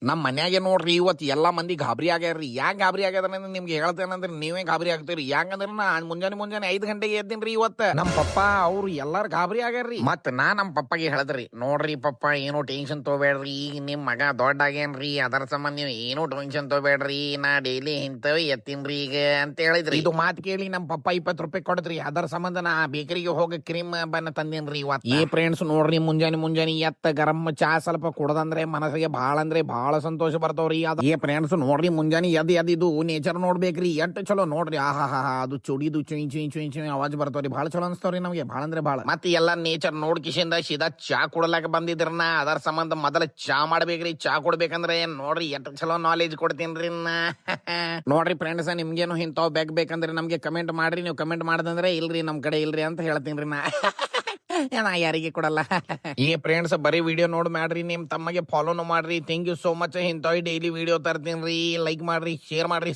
ನಮ್ಮ ಮನ್ಯಾಗೆ ನೋಡ್ರಿ ಇವತ್ತು ಎಲ್ಲಾ ಮಂದಿ ಗಾಬರಿ ಆಗ್ಯಾರ್ರಿ. ಯಾಕೆ ಗಾಬರಿ ಆಗ್ಯಾರ ನಿಮ್ಗೆ ಹೇಳ್ತೇನಂದ್ರೆ ನೀವೇ ಗಾಬರಿ ಆಗ್ತೀರಿ. ಯಾಕಂದ್ರೆ ನಾ ಮುಂಜಾನೆ 5 ಗಂಟೆಗೆ ಎದ್ದೀನ್ರಿ ಇವತ್ತ. ನಮ್ಮ ಪಪ್ಪ ಅವ್ರು ಎಲ್ಲಾರು ಗಾಬರಿ ಆಗ್ಯಾರ್ರಿ. ಮತ್ ನಾ ನಮ್ಮ ಪಪ್ಪಗೆ ಹೇಳದ್ರಿ, ನೋಡ್ರಿ ಪಪ್ಪ ಏನೋ ಟೆನ್ಷನ್ ತಗೋಬೇಡ್ರಿ, ಈಗ ನಿಮ್ ಮಗ ದೊಡ್ಡ ಆಗ್ಯಾನ್ರಿ, ಅದರ ಸಂಬಂಧ ನೀವು ಏನೋ ಟೆನ್ಷನ್ ತಗೋಬೇಡ್ರಿ, ನಾ ಡೈಲಿ ಇಂತವ್ ಎತ್ತೀನ್ರಿ ಈಗ ಅಂತ ಹೇಳಿದ್ರಿ. ಇದು ಮಾತು ಕೇಳಿ ನಮ್ಮ ಪಪ್ಪ 20 ರೂಪಾಯಿ ಕೊಡದ್ರಿ. ಅದರ ಸಂಬಂಧ ನಾ ಬೇಕರಿಗೆ ಹೋಗಿ ಕ್ರೀಮ್ ಬನ್ನ ತಂದೇನ್ರಿ ಇವತ್ತು. ಈ ಫ್ರೆಂಡ್ಸ್ ನೋಡ್ರಿ ಮುಂಜಾನೆ ಎತ್ತ ಗರಂ ಚಾ ಸ್ವಲ್ಪ ಕುಡದಂದ್ರೆ ಮನಸ್ಸಿಗೆ ಭಾಳ ಸಂತೋಷ ಬರ್ತಾವ್ರಿ. ಏ ಫ್ರೆಂಡ್ಸ್ ನೋಡ್ರಿ ಮುಂಜಾನೆ ಎದ್ ಇದು ನೇಚರ್ ನೋಡ್ಬೇಕ್ರಿ, ಎಷ್ಟ್ ಚಲೋ ನೋಡ್ರಿ. ಆಹಾ ಅದು ಚುಡಿದು ಚುಯಿ ಆವಾಜ್ ಬರ್ತಾವ್ರಿ, ಭಾಳ ಚಲೋ ಅನ್ಸ್ತಾವ್ರಿ ನಮ್ಗೆ, ಭಾಳ ಅಂದ್ರೆ ಭಾಳ. ಮತ್ತೆ ಎಲ್ಲಾ ನೇಚರ್ ನೋಡ್ ಕಿಶಿಂದ ಸೀದಾ ಚಾ ಕುಡಲಾಕ ಬಂದಿದ್ರನ, ಅದರ ಸಂಬಂಧ ಮೊದಲ ಚಾ ಮಾಡ್ಬೇಕ್ರಿ. ಚಾ ಕೊಡ್ಬೇಕಂದ್ರೆ ನೋಡ್ರಿ ಎಷ್ಟ್ ಚಲೋ ನಾಲೆಜ್ ಕೊಡ್ತೀನ್ರಿ ನೋಡ್ರಿ ಫ್ರೆಂಡ್ಸ್, ನಿಮ್ಗೇನು ಇಂಥವ್ ಬೇಕಂದ್ರೆ ನಮ್ಗೆ ಕಮೆಂಟ್ ಮಾಡ್ರಿ. ನೀವು ಕಮೆಂಟ್ ಮಾಡದಂದ್ರೆ ಇಲ್ರಿ ನಮ್ ಕಡೆ ಇಲ್ರಿ ಅಂತ ಹೇಳ್ತೀನ್ರಿ ನಾ ನಾ ಯಾರಿಗೆ ಕೊಡಲ್ಲ. ಈ ಫ್ರೆಂಡ್ಸ್ ಬರೀ ವಿಡಿಯೋ ನೋಡ್ ಮಾಡ್ರಿ, ನಿಮ್ ತಮ್ಮಗೆ ಫಾಲೋನು ಮಾಡ್ರಿ. Thank you so much. ಇಂಥವ್ ಡೈಲಿ ವಿಡಿಯೋ ತರ್ತೀನಿ. ಲೈಕ್ ಮಾಡ್ರಿ, ಶೇರ್ ಮಾಡ್ರಿ.